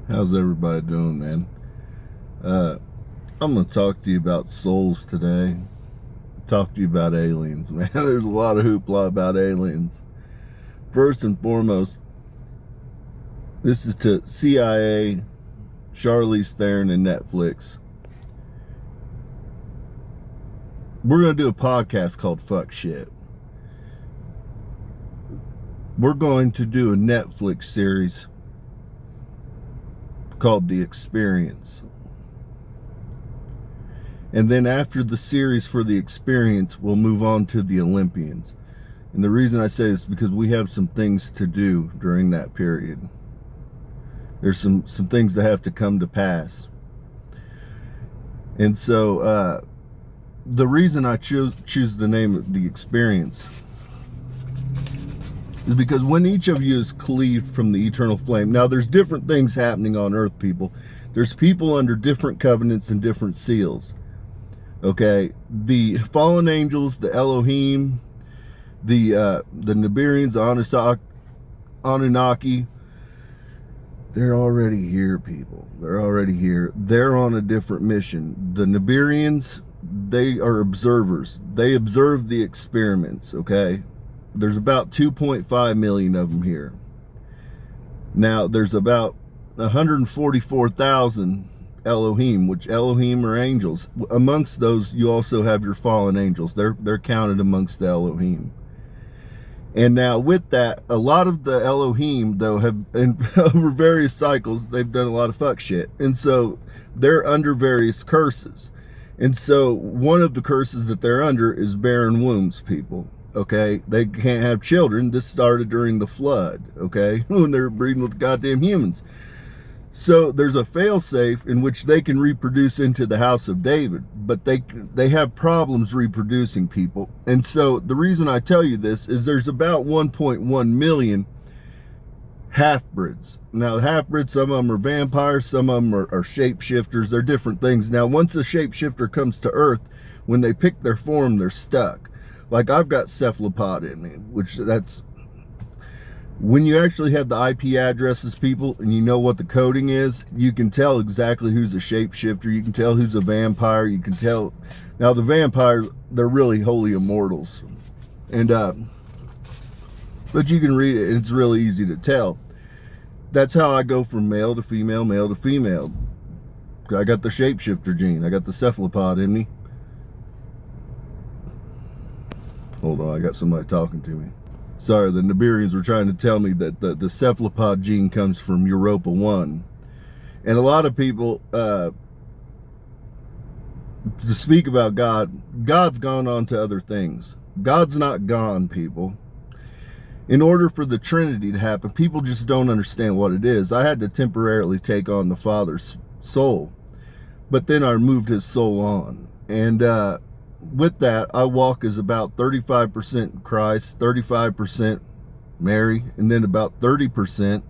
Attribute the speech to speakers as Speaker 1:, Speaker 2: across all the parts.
Speaker 1: How's everybody doing, man? I'm going to talk to you about souls today. Talk to you about aliens, man. There's a lot of hoopla about aliens. First and foremost, this is to CIA, Charlize Theron, and Netflix. We're going to do a podcast called Fuck Shit. We're going to do a Netflix series called The Experience. And then after the series for The Experience, we'll move on to the Olympians. And the reason I say this is because we have some things to do during that period. There's some things that have to come to pass. And so the reason I choose the name of The Experience is because when each of you is cleaved from the eternal flame, now there's different things happening on earth, people. There's people under different covenants and different seals. Okay, the fallen angels, the Elohim, the Nibiruans, Anunnaki, they're already here, people. They're already here. They're on a different mission. The Nibiruans, they are observers. They observe the experiments, okay? There's about 2.5 million of them here. Now, there's about 144,000 Elohim, which Elohim are angels. Amongst those, you also have your fallen angels. They're counted amongst the Elohim. And now with that, a lot of the Elohim, though, have over various cycles, they've done a lot of fuck shit. And so they're under various curses. And so one of the curses that they're under is barren wombs, people. Okay, they can't have children. This started during the flood, okay, when they're breeding with goddamn humans. So there's a fail-safe in which they can reproduce into the house of David, but they have problems reproducing, people. And so the reason I tell you this is there's about 1.1 million half-breeds. Now, half-breeds, some of them are vampires, some of them are shapeshifters. They're different things. Now, once a shapeshifter comes to Earth, when they pick their form, they're stuck. Like, I've got cephalopod in me, which that's when you actually have the IP addresses, people, and you know what the coding is, you can tell exactly who's a shapeshifter. You can tell who's a vampire. You can tell. Now, the vampires, they're really holy immortals. And, but you can read it, and it's really easy to tell. That's how I go from male to female, male to female. I got the shapeshifter gene. I got the cephalopod in me. Hold on, I got somebody talking to me. Sorry, the Nibiruans were trying to tell me that the cephalopod gene comes from Europa 1. And a lot of people, to speak about God, God's gone on to other things. God's not gone, people. In order for the Trinity to happen, people just don't understand what it is. I had to temporarily take on the Father's soul, but then I moved his soul on. And, with that, I walk as about 35% Christ, 35% Mary, and then about 30%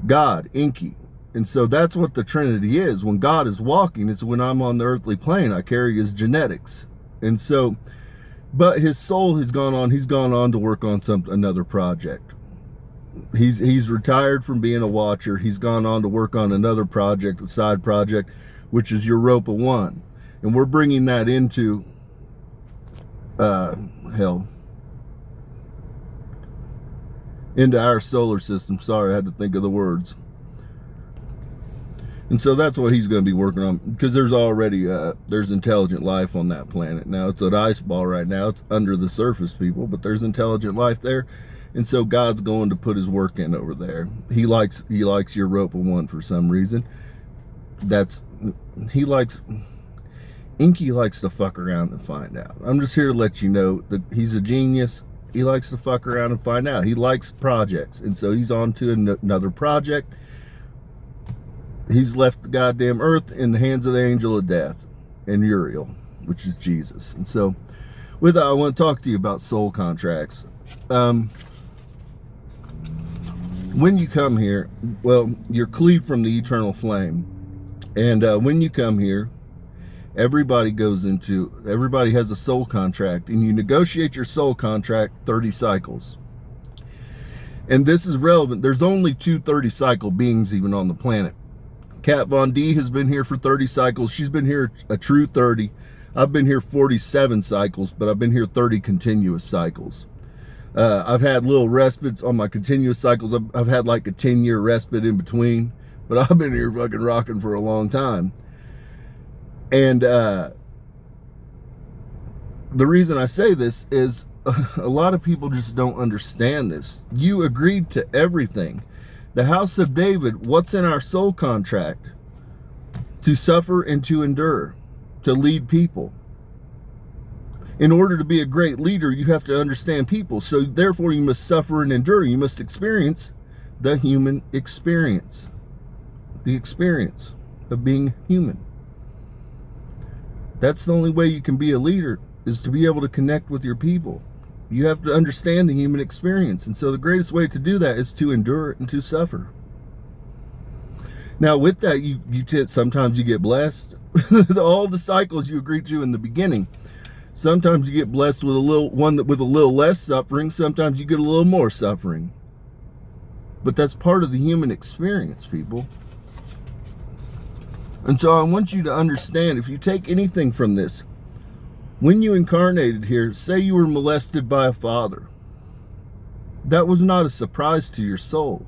Speaker 1: God, Inky. And so that's what the Trinity is. When God is walking, it's when I'm on the earthly plane. I carry his genetics. And so, but his soul has gone on. He's gone on to work on another project. He's retired from being a watcher. He's gone on to work on another project, a side project, which is Europa 1. And we're bringing that into, into our solar system. Sorry, I had to think of the words. And so that's what he's going to be working on, because there's already, there's intelligent life on that planet. Now, it's an ice ball right now. It's under the surface, people, but there's intelligent life there. And so God's going to put his work in over there. He likes Europa 1 for some reason. Inky likes to fuck around and find out. I'm just here to let you know that he's a genius. He likes to fuck around and find out. He likes projects. And so he's on to another project. He's left the goddamn earth in the hands of the angel of death and Uriel, which is Jesus. And so with that, I want to talk to you about soul contracts. When you come here, well, you're cleaved from the eternal flame. And when you come here, everybody has a soul contract, and you negotiate your soul contract 30 cycles. And this is relevant. There's only two 30-cycle beings even on the planet. Kat Von D has been here for 30 cycles. She's been here a true 30. I've been here 47 cycles, but I've been here 30 continuous cycles. I've had little respites on my continuous cycles. I've had like a 10-year respite in between, but I've been here fucking rocking for a long time. And the reason I say this is a lot of people just don't understand this. You agreed to everything. The house of David, what's in our soul contract? To suffer and to endure, to lead people. In order to be a great leader, you have to understand people. So therefore you must suffer and endure. You must experience the human experience. The experience of being human. That's the only way you can be a leader, is to be able to connect with your people. You have to understand the human experience. And so the greatest way to do that is to endure and to suffer. Now with that, sometimes you get blessed. All the cycles you agreed to in the beginning. Sometimes you get blessed with with a little less suffering. Sometimes you get a little more suffering. But that's part of the human experience, people. And so I want you to understand, if you take anything from this, when you incarnated here, say you were molested by a father. That was not a surprise to your soul.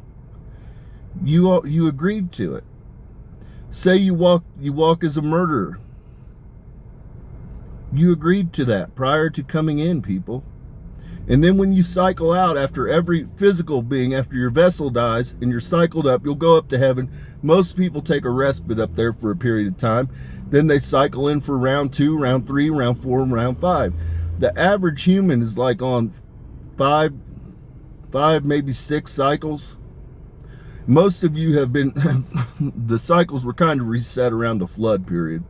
Speaker 1: You agreed to it. Say you walk as a murderer. You agreed to that prior to coming in, people. And then when you cycle out after every physical being, after your vessel dies and you're cycled up, you'll go up to heaven. Most people take a respite up there for a period of time. Then they cycle in for round 2, round 3, round 4, and round 5. The average human is like on five, maybe 6 cycles. Most of you have been, the cycles were kind of reset around the flood period.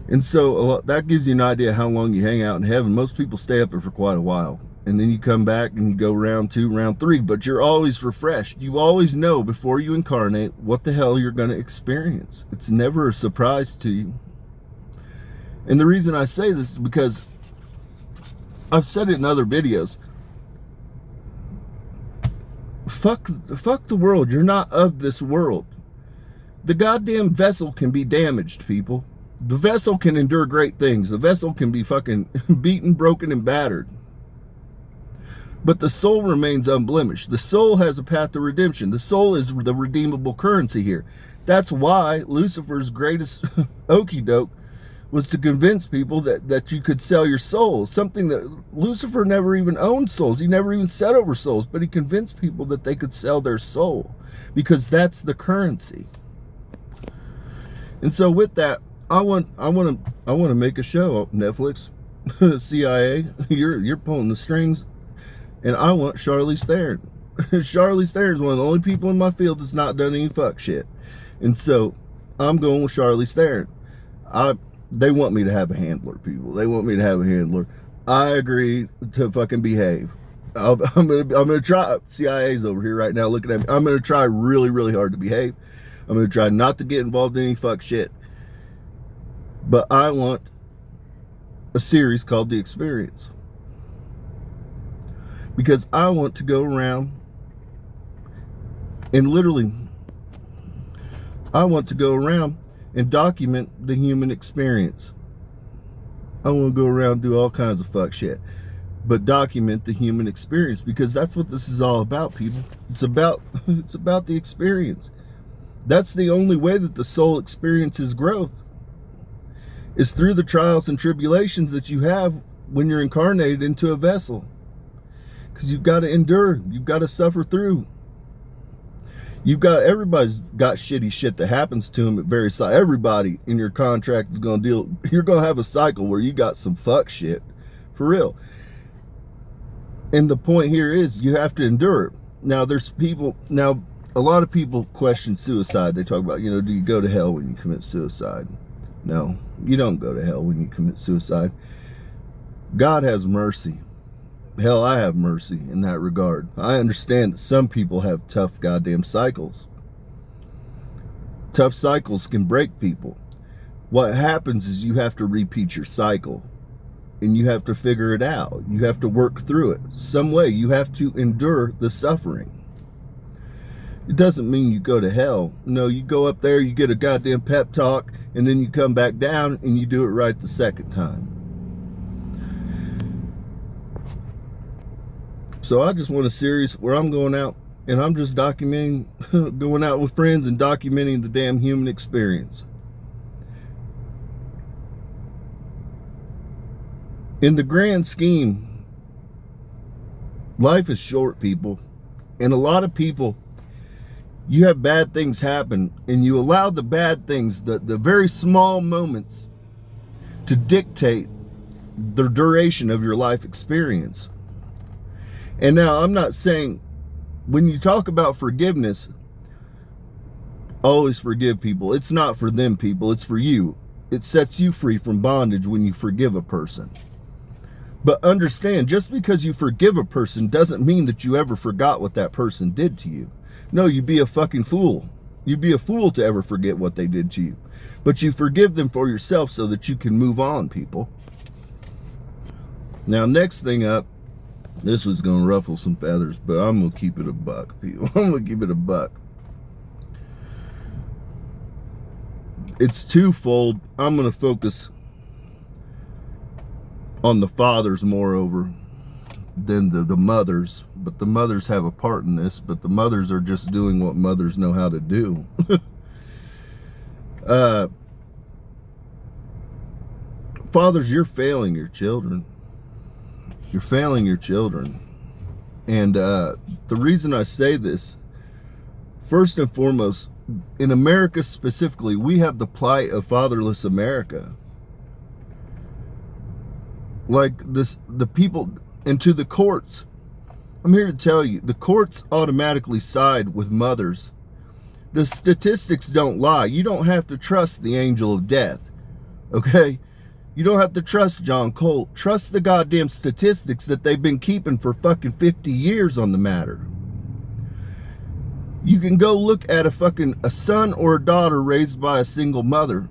Speaker 1: And so that gives you an idea how long you hang out in heaven. Most people stay up there for quite a while. And then you come back and you go round 2, round 3. But you're always refreshed. You always know before you incarnate what the hell you're going to experience. It's never a surprise to you. And the reason I say this is because I've said it in other videos. Fuck the world. You're not of this world. The goddamn vessel can be damaged, people. The vessel can endure great things. The vessel can be fucking beaten, broken, and battered. But the soul remains unblemished. The soul has a path to redemption. The soul is the redeemable currency here. That's why Lucifer's greatest okie doke was to convince people that you could sell your soul. Something that Lucifer never even owned souls. He never even said over souls. But he convinced people that they could sell their soul. Because that's the currency. And so with that, I want to make a show. Netflix, CIA, you're pulling the strings, and I want Charlize Theron. Charlize Theron is one of the only people in my field that's not done any fuck shit, and so I'm going with Charlize Theron. They want me to have a handler, people. They want me to have a handler. I agree to fucking behave. I'm gonna try. CIA's over here right now looking at me. I'm gonna try really, really hard to behave. I'm gonna try not to get involved in any fuck shit. But I want a series called The Experience. Because I want to go around and literally, I want to go around and document the human experience. I want to go around and do all kinds of fuck shit. But document the human experience, because that's what this is all about, people. It's about the experience. That's the only way that the soul experiences growth. Is through the trials and tribulations that you have when you're incarnated into a vessel. Because you've got to endure. You've got to suffer through. Everybody's got shitty shit that happens to them at various times. Everybody in your contract is going to you're going to have a cycle where you got some fuck shit. For real. And the point here is you have to endure it. Now a lot of people question suicide. They talk about, do you go to hell when you commit suicide? No, you don't go to hell when you commit suicide. God has mercy. Hell, I have mercy in that regard. I understand that some people have tough goddamn cycles. Tough cycles can break people. What happens is you have to repeat your cycle. and you have to figure it out. You have to work through it some way. You have to endure the suffering. It doesn't mean you go to hell. No, you go up there, you get a goddamn pep talk, and then you come back down and you do it right the second time. So I just want a series where I'm going out and I'm just documenting, going out with friends and documenting the damn human experience. In the grand scheme, life is short, people. And a lot of people, you have bad things happen and you allow the bad things, the very small moments, to dictate the duration of your life experience. And now I'm not saying, when you talk about forgiveness, always forgive people. It's not for them, people. It's for you. It sets you free from bondage when you forgive a person. But understand, just because you forgive a person doesn't mean that you ever forgot what that person did to you. No, you'd be a fucking fool. You'd be a fool to ever forget what they did to you. But you forgive them for yourself so that you can move on, people. Now, next thing up, this was going to ruffle some feathers, but I'm going to keep it a buck, people. I'm going to keep it a buck. It's twofold. I'm going to focus on the fathers moreover than the mothers. But the mothers have a part in this, but the mothers are just doing what mothers know how to do. Fathers, you're failing your children. You're failing your children. And the reason I say this, first and foremost, in America specifically, we have the plight of fatherless America. Like this, the people, and to the courts, I'm here to tell you, the courts automatically side with mothers. The statistics don't lie. You don't have to trust the angel of death, okay? You don't have to trust John Colt. Trust the goddamn statistics that they've been keeping for fucking 50 years on the matter. You can go look at a son or a daughter raised by a single mother.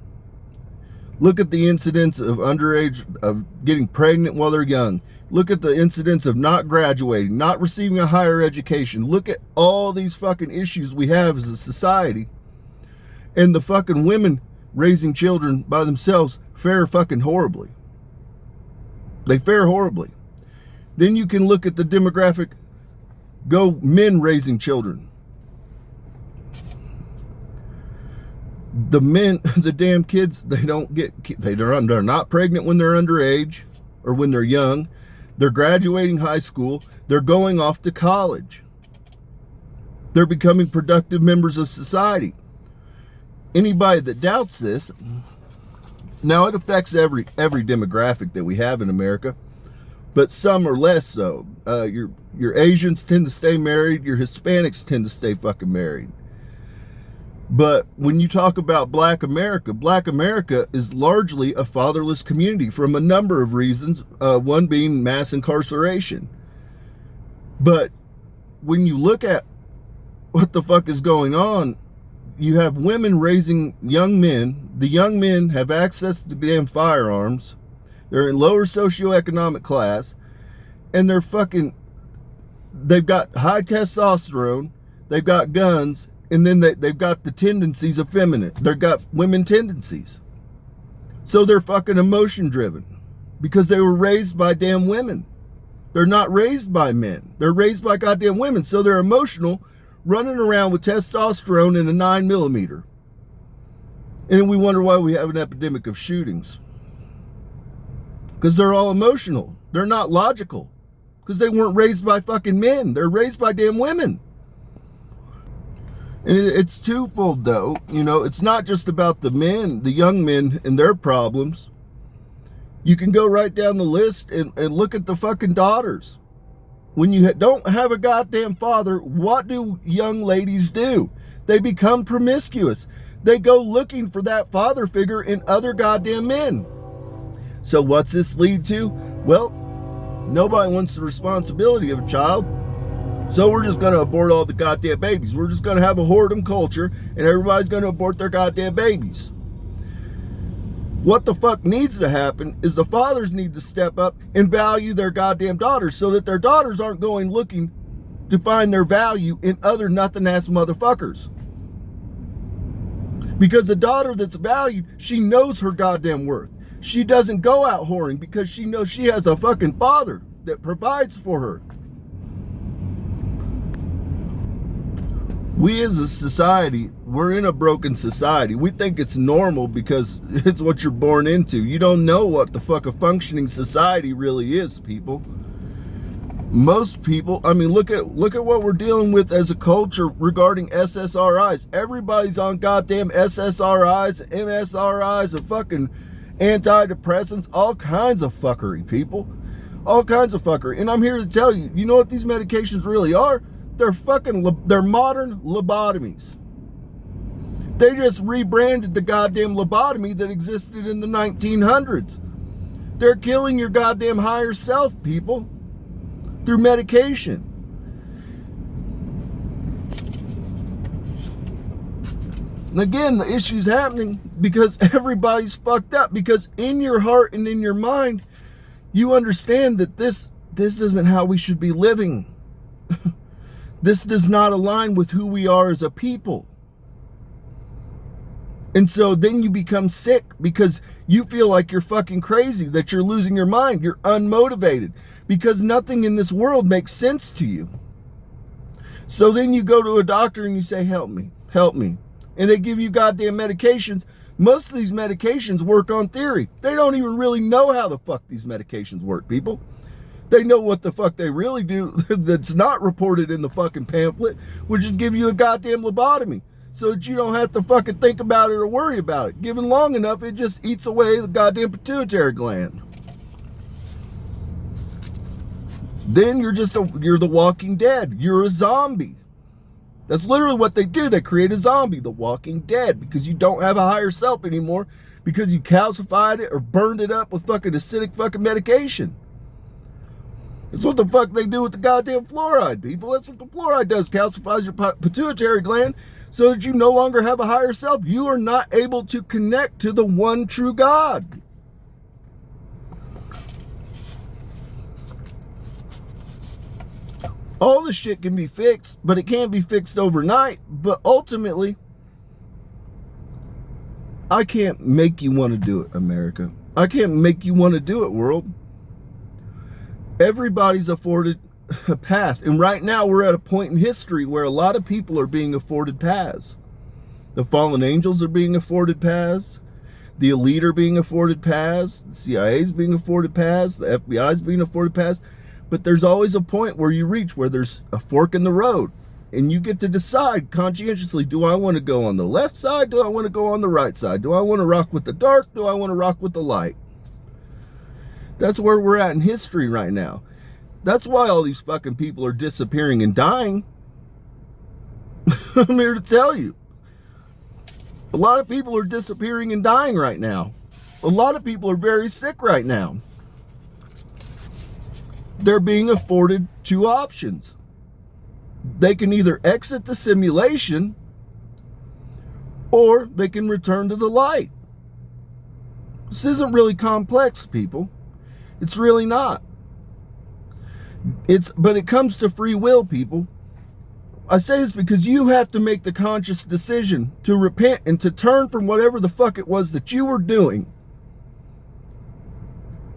Speaker 1: Look at the incidents of underage, of getting pregnant while they're young. Look at the incidents of not graduating, not receiving a higher education. Look at all these fucking issues we have as a society. And the fucking women raising children by themselves fare fucking horribly. They fare horribly. Then you can look at the demographic, go men raising children. The men, the damn kids, they're not pregnant when they're underage or when they're young. They're graduating high school. They're going off to college. They're becoming productive members of society. Anybody that doubts this, now it affects every demographic that we have in America, but some are less so. Your Asians tend to stay married. Your Hispanics tend to stay fucking married. But when you talk about Black America is largely a fatherless community from a number of reasons, one being mass incarceration. But when you look at what the fuck is going on, you have women raising young men. The young men have access to damn firearms. They're in lower socioeconomic class, and they've got high testosterone, they've got guns, and then they've got the tendencies of feminine. They've got women tendencies. So they're fucking emotion driven because they were raised by damn women. They're not raised by men. They're raised by goddamn women. So they're emotional, running around with testosterone and a 9mm. And we wonder why we have an epidemic of shootings. Because they're all emotional. They're not logical. Because they weren't raised by fucking men. They're raised by damn women. And it's twofold, though. You know, it's not just about the men, the young men and their problems. You can go right down the list and look at the fucking daughters. When you don't have a goddamn father, what do young ladies do? They become promiscuous. They go looking for that father figure in other goddamn men. So what's this lead to? Well, nobody wants the responsibility of a child. So we're just going to abort all the goddamn babies. We're just going to have a whoredom culture and everybody's going to abort their goddamn babies. What the fuck needs to happen is the fathers need to step up and value their goddamn daughters so that their daughters aren't going looking to find their value in other nothing-ass motherfuckers. Because a daughter that's valued, she knows her goddamn worth. She doesn't go out whoring because she knows she has a fucking father that provides for her. We as a society, we're in a broken society. We think it's normal because it's what you're born into. You don't know what the fuck a functioning society really is, people. Most people, I mean, look at what we're dealing with as a culture regarding SSRIs. Everybody's on goddamn SSRIs, MSRIs, and fucking antidepressants, all kinds of fuckery, people. All kinds of fuckery. And I'm here to tell you, you know what these medications really are? They're modern lobotomies. They just rebranded the goddamn lobotomy that existed in the 1900s. They're killing your goddamn higher self, people, through medication. And again, the issue's happening because everybody's fucked up. Because in your heart and in your mind, you understand that this isn't how we should be living. This does not align with who we are as a people. And so then you become sick because you feel like you're fucking crazy, that you're losing your mind, you're unmotivated, because nothing in this world makes sense to you. So then you go to a doctor and you say, help me, help me. And they give you goddamn medications. Most of these medications work on theory. They don't even really know how the fuck these medications work, people. They know what the fuck they really do that's not reported in the fucking pamphlet, which is give you a goddamn lobotomy so that you don't have to fucking think about it or worry about it. Given long enough, it just eats away the goddamn pituitary gland. Then you're the Walking Dead. You're a zombie. That's literally what they do. They create a zombie, the Walking Dead, because you don't have a higher self anymore because you calcified it or burned it up with fucking acidic fucking medication. That's what the fuck they do with the goddamn fluoride, people. That's what the fluoride does, calcifies your pituitary gland so that you no longer have a higher self. You are not able to connect to the one true God. All this shit can be fixed, but it can't be fixed overnight. But ultimately, I can't make you want to do it, America. I can't make you want to do it, world. Everybody's afforded a path. And right now we're at a point in history where a lot of people are being afforded paths. The fallen angels are being afforded paths. The elite are being afforded paths. The CIA is being afforded paths. The FBI is being afforded paths. But there's always a point where you reach where there's a fork in the road. And you get to decide conscientiously, do I want to go on the left side? Do I want to go on the right side? Do I want to rock with the dark? Do I want to rock with the light? That's where we're at in history right now. That's why all these fucking people are disappearing and dying. I'm here to tell you. A lot of people are disappearing and dying right now. A lot of people are very sick right now. They're being afforded two options. They can either exit the simulation or they can return to the light. This isn't really complex, people. It's really not. But it comes to free will, people. I say this because you have to make the conscious decision to repent and to turn from whatever the fuck it was that you were doing.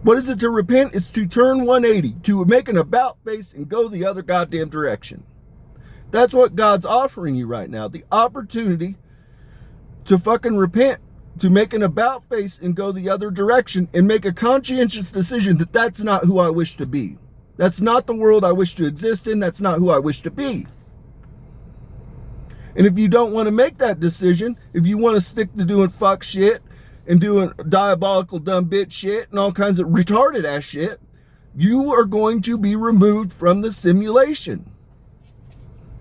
Speaker 1: What is it to repent? It's to turn 180, to make an about face and go the other goddamn direction. That's what God's offering you right now. The opportunity to fucking repent, to make an about face and go the other direction and make a conscientious decision that that's not who I wish to be. That's not the world I wish to exist in. That's not who I wish to be. And if you don't want to make that decision, if you want to stick to doing fuck shit and doing diabolical dumb bitch shit and all kinds of retarded ass shit, you are going to be removed from the simulation.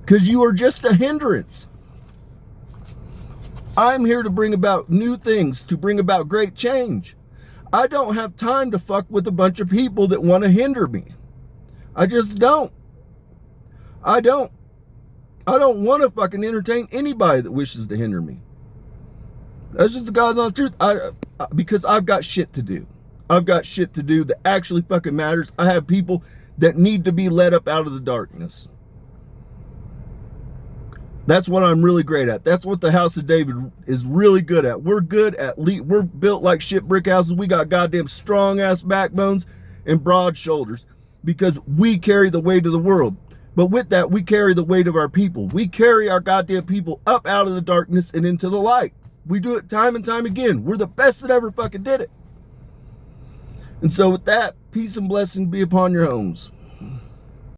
Speaker 1: Because you are just a hindrance. I'm here to bring about new things, to bring about great change. I don't have time to fuck with a bunch of people that want to hinder me. I just don't. I don't want to fucking entertain anybody that wishes to hinder me. That's just the God's honest truth. Because I've got shit to do. I've got shit to do that actually fucking matters. I have people that need to be led up out of the darkness. That's what I'm really great at. That's what the House of David is really good at. We're good at we're built like shit brick houses. We got goddamn strong ass backbones and broad shoulders because we carry the weight of the world. But with that, we carry the weight of our people. We carry our goddamn people up out of the darkness and into the light. We do it time and time again. We're the best that ever fucking did it. And so with that, peace and blessing be upon your homes.